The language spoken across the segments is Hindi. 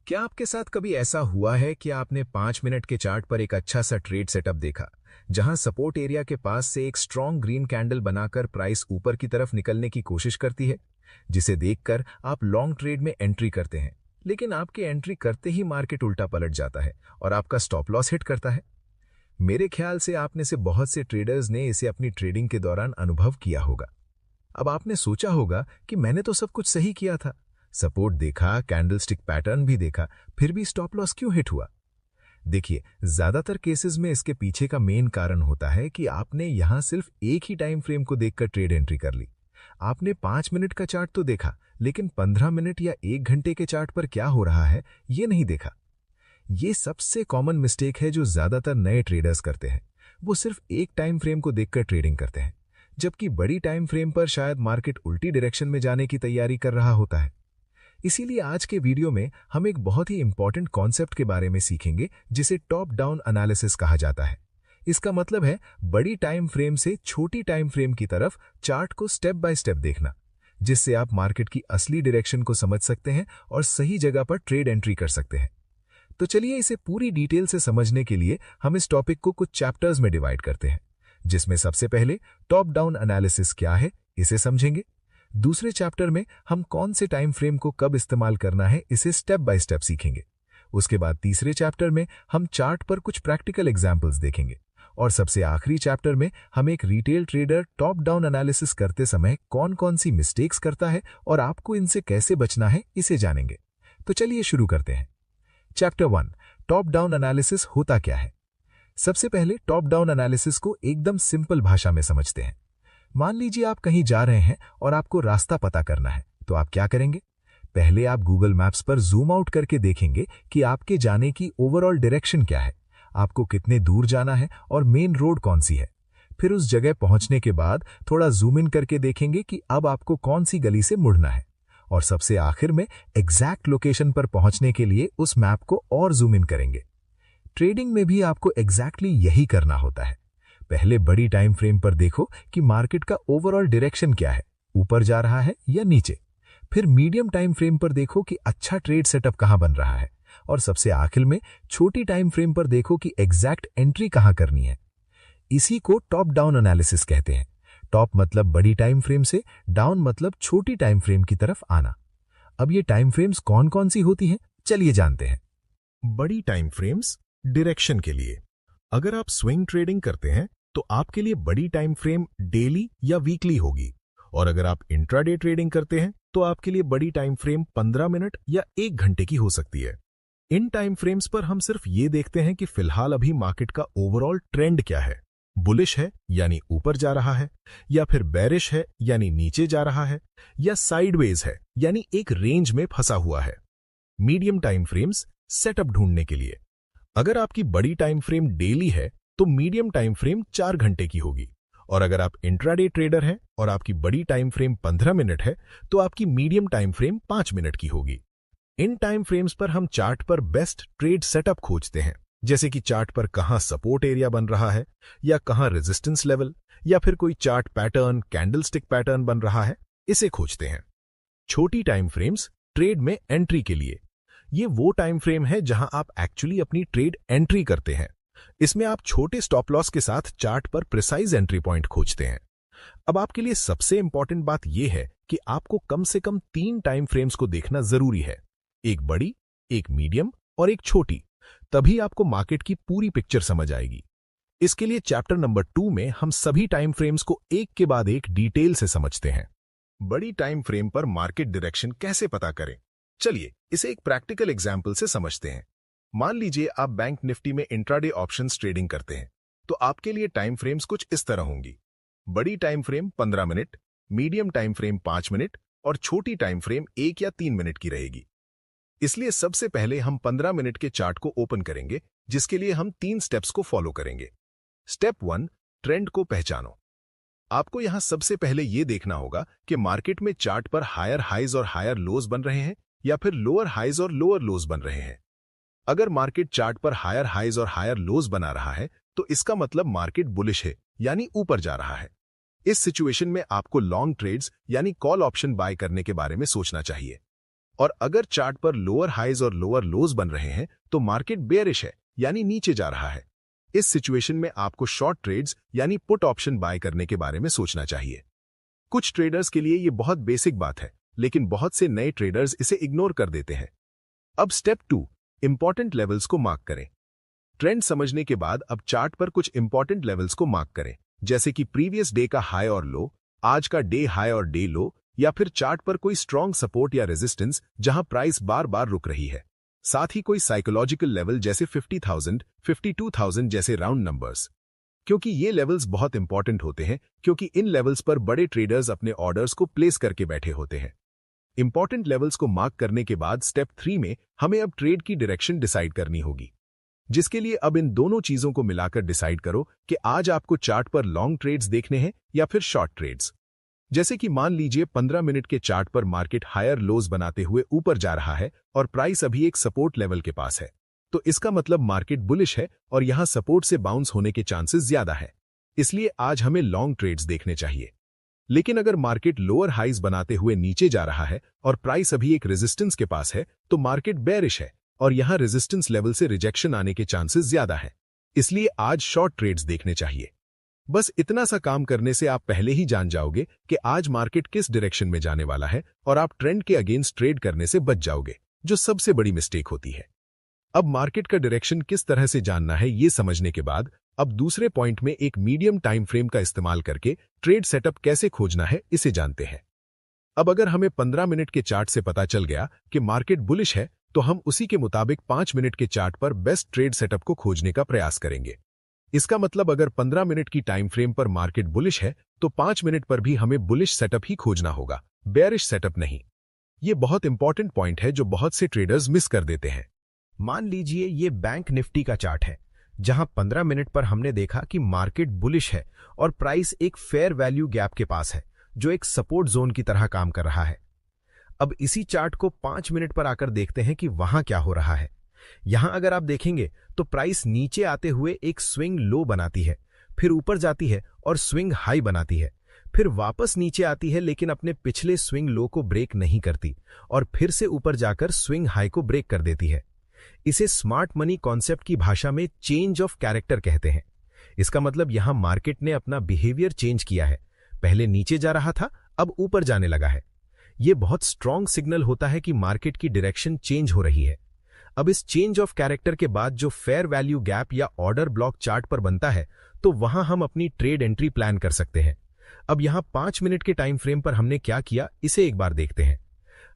क्या आपके साथ कभी ऐसा हुआ है कि आपने 5 मिनट के चार्ट पर एक अच्छा सा ट्रेड सेटअप देखा, जहां सपोर्ट एरिया के पास से एक स्ट्रॉन्ग ग्रीन कैंडल बनाकर प्राइस ऊपर की तरफ निकलने की कोशिश करती है, जिसे देखकर आप लॉन्ग ट्रेड में एंट्री करते हैं, लेकिन आपके एंट्री करते ही मार्केट उल्टा पलट जाता है और आपका स्टॉप लॉस हिट करता है? मेरे ख्याल से आप में से बहुत से ट्रेडर्स ने इसे अपनी ट्रेडिंग के दौरान अनुभव किया होगा। अब आपने सोचा होगा कि मैंने तो सब कुछ सही किया था, सपोर्ट देखा, कैंडलस्टिक पैटर्न भी देखा, फिर भी स्टॉप लॉस क्यों हिट हुआ? देखिए, ज्यादातर केसेस में इसके पीछे का मेन कारण होता है कि आपने यहां सिर्फ एक ही टाइम फ्रेम को देखकर ट्रेड एंट्री कर ली। आपने 5 मिनट का चार्ट तो देखा, लेकिन 15 मिनट या 1 घंटे के चार्ट पर क्या हो रहा है ये नहीं देखा। ये सबसे कॉमन मिस्टेक है जो ज्यादातर नए ट्रेडर्स करते हैं। वो सिर्फ एक टाइम फ्रेम को देखकर ट्रेडिंग करते हैं, जबकि बड़ी टाइम फ्रेम पर शायद मार्केट उल्टी डायरेक्शन में जाने की तैयारी कर रहा होता है। इसीलिए आज के वीडियो में हम एक बहुत ही इंपॉर्टेंट कॉन्सेप्ट के बारे में सीखेंगे, जिसे टॉप डाउन एनालिसिस कहा जाता है। इसका मतलब है बड़ी टाइम फ्रेम से छोटी टाइम फ्रेम की तरफ चार्ट को स्टेप बाय स्टेप देखना, जिससे आप मार्केट की असली डायरेक्शन को समझ सकते हैं और सही जगह पर ट्रेड एंट्री कर सकते हैं। तो चलिए इसे पूरी डिटेल से समझने के लिए हम इस टॉपिक को कुछ चैप्टर्स में डिवाइड करते हैं, जिसमें सबसे पहले टॉप डाउन एनालिसिस क्या है इसे समझेंगे। दूसरे चैप्टर में हम कौन से टाइम फ्रेम को कब इस्तेमाल करना है इसे स्टेप बाय स्टेप सीखेंगे। उसके बाद तीसरे चैप्टर में हम चार्ट पर कुछ प्रैक्टिकल एग्जांपल्स देखेंगे, और सबसे आखिरी चैप्टर में हम एक retail trader top down analysis करते समय कौन कौन सी मिस्टेक्स करता है और आपको इनसे कैसे बचना है इसे जानेंगे। तो चलिए शुरू करते हैं। चैप्टर 1, टॉप डाउन एनालिसिस होता क्या है। सबसे पहले टॉप डाउन एनालिसिस को एकदम सिंपल भाषा में समझते हैं। मान लीजिए आप कहीं जा रहे हैं और आपको रास्ता पता करना है, तो आप क्या करेंगे? पहले आप गूगल मैप्स पर जूम आउट करके देखेंगे कि आपके जाने की ओवरऑल डायरेक्शन क्या है, आपको कितने दूर जाना है और मेन रोड कौन सी है। फिर उस जगह पहुंचने के बाद थोड़ा जूम इन करके देखेंगे कि अब आपको कौन सी गली से मुड़ना है, और सबसे आखिर में एग्जैक्ट लोकेशन पर पहुंचने के लिए उस मैप को और जूम इन करेंगे। ट्रेडिंग में भी आपको एग्जैक्टली यही करना होता है। पहले बड़ी टाइम फ्रेम पर देखो कि मार्केट का ओवरऑल डायरेक्शन क्या है, ऊपर जा रहा है या नीचे। फिर मीडियम टाइम फ्रेम पर देखो कि अच्छा ट्रेड सेटअप कहां बन रहा है, और सबसे आखिर में छोटी टाइम फ्रेम पर देखो कि एग्जैक्ट एंट्री कहां करनी है। इसी को टॉप डाउन एनालिसिस कहते हैं। टॉप मतलब बड़ी टाइम फ्रेम से, डाउन मतलब छोटी टाइम फ्रेम की तरफ आना। अब ये टाइम फ्रेम्स कौन कौन सी होती हैं, चलिए जानते हैं। बड़ी टाइम फ्रेम्स डायरेक्शन के लिए। अगर आप स्विंग ट्रेडिंग करते हैं तो आपके लिए बड़ी टाइम फ्रेम डेली या वीकली होगी, और अगर आप इंट्राडे ट्रेडिंग करते हैं तो आपके लिए बड़ी टाइम फ्रेम 15 मिनट या 1 घंटे की हो सकती है। इन टाइम फ्रेम्स पर हम सिर्फ ये देखते हैं कि फिलहाल अभी मार्केट का ओवरऑल ट्रेंड क्या है। बुलिश है यानी ऊपर जा रहा है, या फिर बेरिश है यानी नीचे जा रहा है, या साइडवेज है यानी एक रेंज में फंसा हुआ है। मीडियम टाइम फ्रेम्स सेटअप ढूंढने के लिए। अगर आपकी बड़ी टाइम फ्रेम डेली है तो मीडियम टाइम फ्रेम 4 घंटे की होगी, और अगर आप इंट्राडे ट्रेडर हैं और आपकी बड़ी टाइम फ्रेम 15 मिनट है तो आपकी मीडियम टाइम फ्रेम 5 मिनट की होगी। इन टाइम फ्रेम्स पर हम चार्ट पर बेस्ट ट्रेड सेटअप खोजते हैं, जैसे कि चार्ट पर कहां सपोर्ट एरिया बन रहा है, या कहां रेजिस्टेंस लेवल, या फिर कोई चार्ट पैटर्न, कैंडलस्टिक पैटर्न बन रहा है, इसे खोजते हैं। छोटी टाइम फ्रेम्स ट्रेड में एंट्री के लिए। ये वो टाइम फ्रेम है जहां आप एक्चुअली अपनी ट्रेड एंट्री करते हैं। इसमें आप छोटे स्टॉप लॉस के साथ चार्ट पर प्रिसाइज एंट्री पॉइंट खोजते हैं। अब आपके लिए सबसे इंपॉर्टेंट बात यह है कि आपको कम से कम 3 टाइम फ्रेम्स को देखना जरूरी है, एक बड़ी, एक मीडियम और एक छोटी। तभी आपको मार्केट की पूरी पिक्चर समझ आएगी। इसके लिए चैप्टर नंबर 2 में हम सभी टाइम फ्रेम्स को एक के बाद एक डिटेल से समझते हैं। बड़ी टाइम फ्रेम पर मार्केट डायरेक्शन कैसे पता करें, चलिए इसे एक प्रैक्टिकल एग्जाम्पल से समझते हैं। मान लीजिए आप बैंक निफ्टी में इंट्राडे ऑप्शंस ट्रेडिंग करते हैं, तो आपके लिए टाइम फ्रेम्स कुछ इस तरह होंगी। बड़ी time frame 15 minute, medium time frame 5 minute और छोटी टाइम फ्रेम 1 या 3 मिनट की रहेगी। इसलिए सबसे पहले हम 15 मिनट के चार्ट को ओपन करेंगे, जिसके लिए हम 3 स्टेप्स को फॉलो करेंगे। स्टेप 1, ट्रेंड को पहचानो। आपको यहां सबसे पहले यह देखना होगा कि मार्केट में चार्ट पर हायर हाइज और हायर लोज बन रहे हैं या फिर लोअर हाइज और लोअर लोज बन रहे हैं। अगर मार्केट चार्ट पर हायर हाइज और हायर लोज बना रहा है तो इसका मतलब मार्केट बुलिश है, यानी ऊपर जा रहा है। इस सिचुएशन में आपको लॉन्ग ट्रेड्स यानी कॉल ऑप्शन बाय करने के बारे में सोचना चाहिए। और अगर चार्ट पर लोअर हाइज और लोअर लोज बन रहे हैं तो मार्केट बेयरिश है, यानी नीचे जा रहा है। इस सिचुएशन में आपको शॉर्ट ट्रेड्स यानी पुट ऑप्शन बाय करने के बारे में सोचना चाहिए। कुछ ट्रेडर्स के लिए ये बहुत बेसिक बात है, लेकिन बहुत से नए ट्रेडर्स इसे इग्नोर कर देते हैं। अब स्टेप 2, इंपॉर्टेंट लेवल्स को मार्क करें। ट्रेंड समझने के बाद अब चार्ट पर कुछ इंपॉर्टेंट लेवल्स को मार्क करें, जैसे कि प्रीवियस डे का हाई और लो, आज का डे हाई और डे लो, या फिर चार्ट पर कोई स्ट्रॉन्ग सपोर्ट या रेजिस्टेंस जहां प्राइस बार बार रुक रही है। साथ ही कोई साइकोलॉजिकल लेवल जैसे 50,000, 52,000 जैसे राउंड नंबर्स, क्योंकि ये लेवल्स बहुत इंपॉर्टेंट होते हैं, क्योंकि इन लेवल्स पर बड़े ट्रेडर्स अपने ऑर्डर्स को प्लेस करके बैठे होते हैं। इंपॉर्टेंट लेवल्स को मार्क करने के बाद स्टेप 3 में हमें अब ट्रेड की डायरेक्शन डिसाइड करनी होगी, जिसके लिए अब इन दोनों चीजों को मिलाकर डिसाइड करो कि आज आपको चार्ट पर लॉन्ग ट्रेड्स देखने हैं या फिर शॉर्ट ट्रेड्स। जैसे कि मान लीजिए 15 मिनट के चार्ट पर मार्केट हायर लोज बनाते हुए ऊपर जा रहा है और प्राइस अभी एक सपोर्ट लेवल के पास है, तो इसका मतलब मार्केट बुलिश है और यहां सपोर्ट से बाउंस होने के चांसेस ज्यादा है, इसलिए आज हमें लॉन्ग ट्रेड्स देखने चाहिए। लेकिन अगर मार्केट लोअर हाइज बनाते हुए नीचे जा रहा है और प्राइस अभी एक रेजिस्टेंस के पास है, तो मार्केट बेयरिश है और यहां रेजिस्टेंस लेवल से रिजेक्शन आने के चांसेस ज्यादा है, इसलिए आज शॉर्ट ट्रेड्स देखने चाहिए। बस इतना सा काम करने से आप पहले ही जान जाओगे कि आज मार्केट किस डायरेक्शन में जाने वाला है और आप ट्रेंड के अगेंस्ट ट्रेड करने से बच जाओगे, जो सबसे बड़ी मिस्टेक होती है। अब मार्केट का डायरेक्शन किस तरह से जानना है ये समझने के बाद अब दूसरे पॉइंट में एक मीडियम टाइम फ्रेम का इस्तेमाल करके ट्रेड सेटअप कैसे खोजना है इसे जानते हैं। अब अगर हमें 15 मिनट के चार्ट से पता चल गया कि मार्केट बुलिश है, तो हम उसी के मुताबिक 5 मिनट के चार्ट पर बेस्ट ट्रेड सेटअप को खोजने का प्रयास करेंगे। इसका मतलब अगर 15 मिनट की टाइम फ्रेम पर मार्केट बुलिश है तो 5 मिनट पर भी हमें बुलिश सेटअप ही खोजना होगा, बेयरिश सेटअप नहीं। ये बहुत इंपॉर्टेंट पॉइंट है जो बहुत से ट्रेडर्स मिस कर देते हैं। मान लीजिए ये बैंक निफ्टी का चार्ट है, जहां 15 मिनट पर हमने देखा कि मार्केट बुलिश है और प्राइस एक फेयर वैल्यू गैप के पास है, जो एक सपोर्ट जोन की तरह काम कर रहा है। अब इसी चार्ट को 5 मिनट पर आकर देखते हैं कि वहां क्या हो रहा है। यहां अगर आप देखेंगे तो प्राइस नीचे आते हुए एक स्विंग लो बनाती है, फिर ऊपर जाती है और स्विंग हाई बनाती है, फिर वापस नीचे आती है लेकिन अपने पिछले स्विंग लो को ब्रेक नहीं करती और फिर से ऊपर जाकर स्विंग हाई को ब्रेक कर देती है। इसे स्मार्ट मनी कॉन्सेप्ट की भाषा में चेंज ऑफ कैरेक्टर कहते हैं। इसका मतलब यहां मार्केट ने अपना बिहेवियर चेंज किया है, पहले नीचे जा रहा था, अब ऊपर जाने लगा है। यह बहुत स्ट्रॉन्ग सिग्नल होता है कि मार्केट की डायरेक्शन चेंज हो रही है। अब इस चेंज ऑफ कैरेक्टर के बाद जो फेयर वैल्यू गैप या ऑर्डर ब्लॉक चार्ट पर बनता है, तो वहां हम अपनी ट्रेड एंट्री प्लान कर सकते हैं। अब यहां 5 मिनट के टाइम फ्रेम पर हमने क्या किया, इसे एक बार देखते हैं।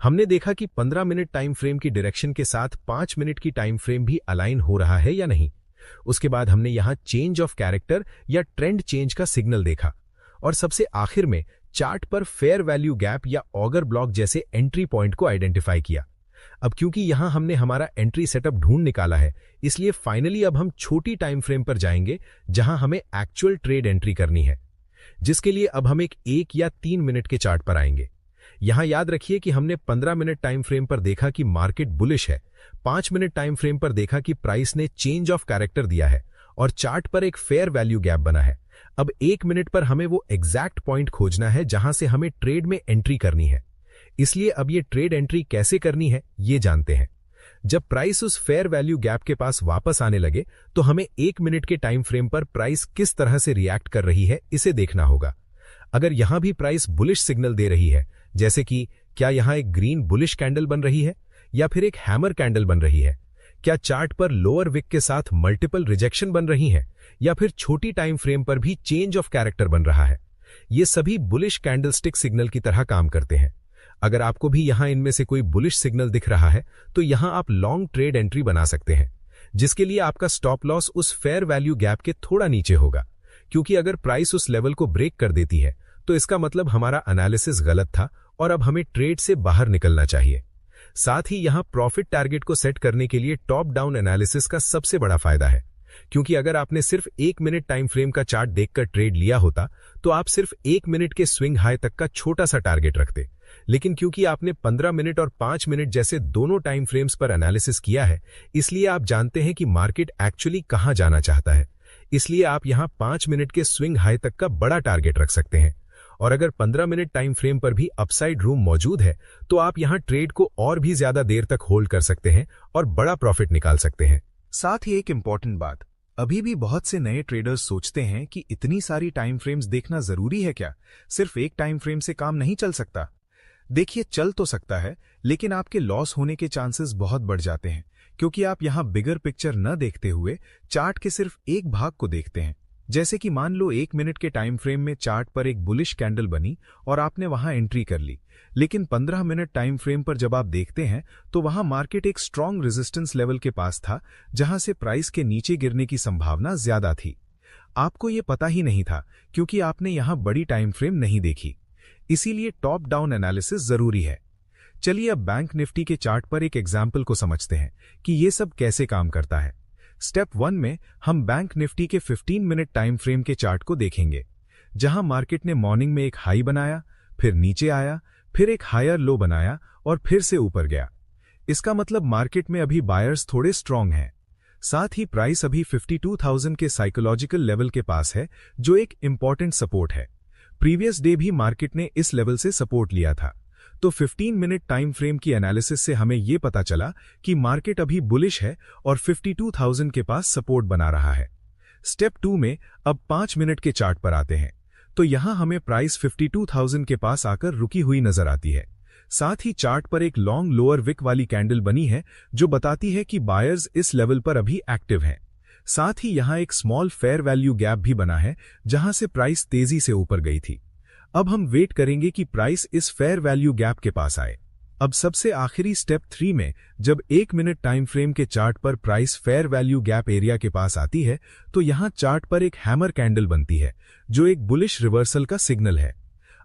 हमने देखा कि 15 मिनट टाइम फ्रेम की डायरेक्शन के साथ 5 मिनट की टाइम फ्रेम भी अलाइन हो रहा है या नहीं। उसके बाद हमने यहां चेंज ऑफ कैरेक्टर या ट्रेंड चेंज का सिग्नल देखा और सबसे आखिर में चार्ट पर फेयर वैल्यू गैप या ऑगर ब्लॉक जैसे एंट्री पॉइंट को आइडेंटिफाई किया। अब क्योंकि यहां हमने हमारा एंट्री सेटअप ढूंढ निकाला है, इसलिए फाइनली अब हम छोटी टाइम फ्रेम पर जाएंगे जहां हमें एक्चुअल ट्रेड एंट्री करनी है, जिसके लिए अब हम एक 1 या 3 मिनट के चार्ट पर आएंगे। यहां याद रखिए कि हमने 15 मिनट टाइम फ्रेम पर देखा कि मार्केट बुलिश है, 5 मिनट टाइम फ्रेम पर देखा कि प्राइस ने चेंज ऑफ कैरेक्टर दिया है और चार्ट पर एक फेयर वैल्यू गैप बना है। अब 1 मिनट पर हमें वो एग्जैक्ट पॉइंट खोजना है जहां से हमें ट्रेड में एंट्री करनी है। इसलिए अब ये ट्रेड एंट्री कैसे करनी है ये जानते हैं। जब प्राइस उस फेयर वैल्यू गैप के पास वापस आने लगे तो हमें 1 मिनट के टाइम फ्रेम पर प्राइस किस तरह से रिएक्ट कर रही है इसे देखना होगा। अगर यहां भी प्राइस बुलिश सिग्नल दे रही है, जैसे कि क्या यहां एक ग्रीन बुलिश कैंडल बन रही है या फिर एक हैमर कैंडल बन रही है, क्या चार्ट पर लोअर विक के साथ मल्टीपल रिजेक्शन बन रही है या फिर छोटी टाइम फ्रेम पर भी चेंज ऑफ कैरेक्टर बन रहा है, ये सभी बुलिश कैंडलस्टिक सिग्नल की तरह काम करते हैं। अगर आपको भी यहां इनमें से कोई बुलिश सिग्नल दिख रहा है तो यहां आप लॉन्ग ट्रेड एंट्री बना सकते हैं, जिसके लिए आपका स्टॉप लॉस उस फेयर वैल्यू गैप के थोड़ा नीचे होगा, क्योंकि अगर प्राइस उस लेवल को ब्रेक कर देती है तो इसका मतलब हमारा एनालिसिस गलत था और अब हमें ट्रेड से बाहर निकलना चाहिए। साथ ही यहां प्रॉफिट टारगेट को सेट करने के लिए टॉप डाउन एनालिसिस का सबसे बड़ा फायदा है, क्योंकि अगर आपने सिर्फ 1 मिनट टाइम फ्रेम का चार्ट देखकर ट्रेड लिया होता तो आप सिर्फ 1 मिनट के स्विंग हाई तक का छोटा सा टारगेट रखते, लेकिन क्योंकि आपने 15 मिनट और 5 मिनट जैसे दोनों टाइम फ्रेम्स पर एनालिसिस किया है, इसलिए आप जानते हैं कि मार्केट एक्चुअली कहां जाना चाहता है। इसलिए आप यहां 5 मिनट के स्विंग हाई तक का बड़ा टारगेट रख सकते हैं और अगर 15 मिनट टाइम फ्रेम पर भी अपसाइड रूम मौजूद है तो आप यहां ट्रेड को और भी ज्यादा देर तक होल्ड कर सकते हैं और बड़ा प्रॉफिट निकाल सकते हैं। साथ ही एक इम्पॉर्टेंट बात, अभी भी बहुत से नए ट्रेडर्स सोचते हैं कि इतनी सारी टाइम फ्रेम्स देखना जरूरी है क्या, सिर्फ एक टाइम फ्रेम से काम नहीं चल सकता। देखिए, चल तो सकता है, लेकिन आपके लॉस होने के चांसेस बहुत बढ़ जाते हैं, क्योंकि आप यहां बिगर पिक्चर न देखते हुए चार्ट के सिर्फ एक भाग को देखते हैं। जैसे कि मान लो 1 मिनट के टाइम फ्रेम में चार्ट पर एक बुलिश कैंडल बनी और आपने वहां एंट्री कर ली, लेकिन 15 मिनट टाइम फ्रेम पर जब आप देखते हैं तो वहां मार्केट एक स्ट्रॉन्ग रेजिस्टेंस लेवल के पास था, जहां से प्राइस के नीचे गिरने की संभावना ज्यादा थी। आपको ये पता ही नहीं था, क्योंकि आपने यहां बड़ी टाइम फ्रेम नहीं देखी। इसीलिए टॉप डाउन एनालिसिस जरूरी है। चलिए अब बैंक निफ्टी के चार्ट पर एक एग्जाम्पल को समझते हैं कि ये सब कैसे काम करता है। स्टेप 1 में हम बैंक निफ्टी के 15 मिनट टाइम फ्रेम के चार्ट को देखेंगे, जहां मार्केट ने मॉर्निंग में एक हाई बनाया, फिर नीचे आया, फिर एक हायर लो बनाया और फिर से ऊपर गया। इसका मतलब मार्केट में अभी बायर्स थोड़े स्ट्रांग हैं। साथ ही प्राइस अभी 52,000 के साइकोलॉजिकल लेवल के पास है, जो एक इंपॉर्टेंट सपोर्ट है। प्रीवियस डे भी मार्केट ने इस लेवल से सपोर्ट लिया था। तो 15 मिनट टाइम फ्रेम की एनालिसिस से हमें यह पता चला कि मार्केट अभी बुलिश है और 52,000 के पास सपोर्ट बना रहा है। स्टेप 2 में अब 5 मिनट के चार्ट पर आते हैं, तो यहां हमें प्राइस 52,000 के पास आकर रुकी हुई नजर आती है। साथ ही चार्ट पर एक लॉन्ग लोअर विक वाली कैंडल बनी है, जो बताती है कि बायर्स इस लेवल पर अभी एक्टिव हैं। साथ ही यहां एक स्मॉल फेयर वैल्यू गैप भी बना है, जहां से प्राइस तेजी से ऊपर गई थी। अब हम वेट करेंगे कि प्राइस इस फेयर वैल्यू गैप के पास आए। अब सबसे आखिरी स्टेप 3 में जब 1 मिनट टाइम फ्रेम के चार्ट पर price fair value gap area के पास आती है, तो यहां चार्ट पर एक हैमर कैंडल बनती है, जो एक बुलिश रिवर्सल का सिग्नल है।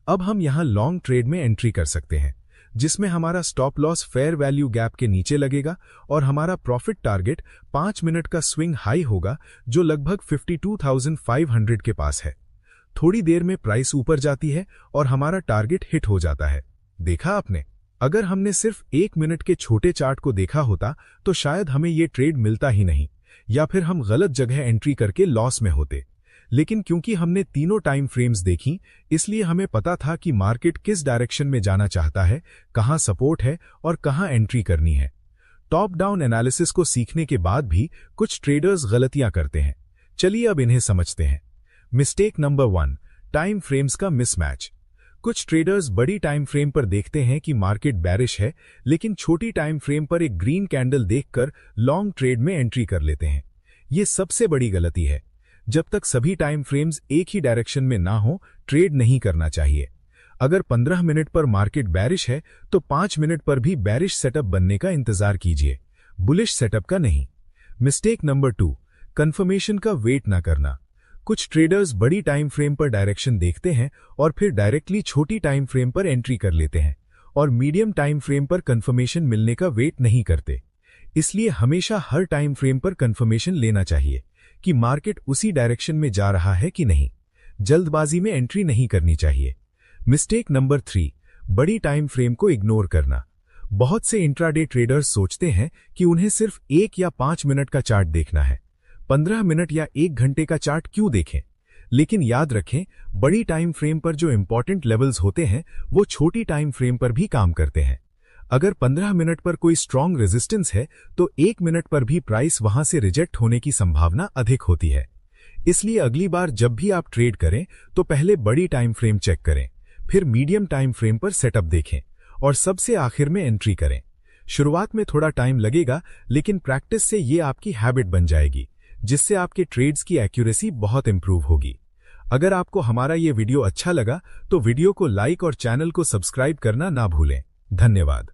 अब हम यहां लॉन्ग ट्रेड में एंट्री कर सकते हैं, जिसमें हमारा stop loss fair value gap के नीचे लगेगा और हमारा प्रॉफिट टारगेट 5 मिनट का स्विंग हाई होगा, जो लगभग 52,500 के पास है। थोड़ी देर में प्राइस ऊपर जाती है और हमारा टारगेट हिट हो जाता है। देखा आपने, अगर हमने सिर्फ 1 मिनट के छोटे चार्ट को देखा होता तो शायद हमें ये ट्रेड मिलता ही नहीं, या फिर हम गलत जगह एंट्री करके लॉस में होते। लेकिन क्योंकि हमने तीनों टाइम फ्रेम्स देखी, इसलिए हमें पता था कि मार्केट किस डायरेक्शन में जाना चाहता है, कहां सपोर्ट है और कहां एंट्री करनी है। टॉप डाउन एनालिसिस को सीखने के बाद भी कुछ ट्रेडर्स गलतियां करते हैं। चलिए अब इन्हें समझते हैं। मिस्टेक नंबर 1, टाइम फ्रेम्स का मिसमैच। कुछ ट्रेडर्स बड़ी टाइम फ्रेम पर देखते हैं कि मार्केट बैरिश है, लेकिन छोटी टाइम फ्रेम पर एक ग्रीन कैंडल देखकर लॉन्ग ट्रेड में एंट्री कर लेते हैं। यह सबसे बड़ी गलती है। जब तक सभी टाइम फ्रेम्स एक ही डायरेक्शन में ना हो, ट्रेड नहीं करना चाहिए। अगर 15 मिनट पर मार्केट बैरिश है तो 5 मिनट पर भी बैरिश सेटअप बनने का इंतजार कीजिए, बुलिश सेटअप का नहीं। मिस्टेक नंबर 2, कंफर्मेशन का वेट ना करना। कुछ ट्रेडर्स बड़ी टाइम फ्रेम पर डायरेक्शन देखते हैं और फिर डायरेक्टली छोटी टाइम फ्रेम पर एंट्री कर लेते हैं और मीडियम टाइम फ्रेम पर कंफर्मेशन मिलने का वेट नहीं करते। इसलिए हमेशा हर टाइम फ्रेम पर कंफर्मेशन लेना चाहिए कि मार्केट उसी डायरेक्शन में जा रहा है कि नहीं। जल्दबाजी में एंट्री नहीं करनी चाहिए। मिस्टेक नंबर 3, बड़ी टाइम फ्रेम को इग्नोर करना। बहुत से इंट्राडे ट्रेडर्स सोचते हैं कि उन्हें सिर्फ 1 या 5 मिनट का चार्ट देखना है, 15 मिनट या 1 घंटे का चार्ट क्यों देखें। लेकिन याद रखें, बड़ी टाइम फ्रेम पर जो इंपॉर्टेंट लेवल्स होते हैं वो छोटी टाइम फ्रेम पर भी काम करते हैं। अगर 15 मिनट पर कोई स्ट्रॉन्ग रेजिस्टेंस है तो 1 मिनट पर भी प्राइस वहां से रिजेक्ट होने की संभावना अधिक होती है। इसलिए अगली बार जब भी आप ट्रेड करें तो पहले बड़ी टाइम फ्रेम चेक करें, फिर मीडियम टाइम फ्रेम पर सेटअप देखें और सबसे आखिर में एंट्री करें। शुरुआत में थोड़ा टाइम लगेगा, लेकिन प्रैक्टिस से ये आपकी हैबिट बन जाएगी, जिससे आपके ट्रेड्स की एक्यूरेसी बहुत इंप्रूव होगी। अगर आपको हमारा ये वीडियो अच्छा लगा तो वीडियो को लाइक और चैनल को सब्सक्राइब करना ना भूलें। धन्यवाद।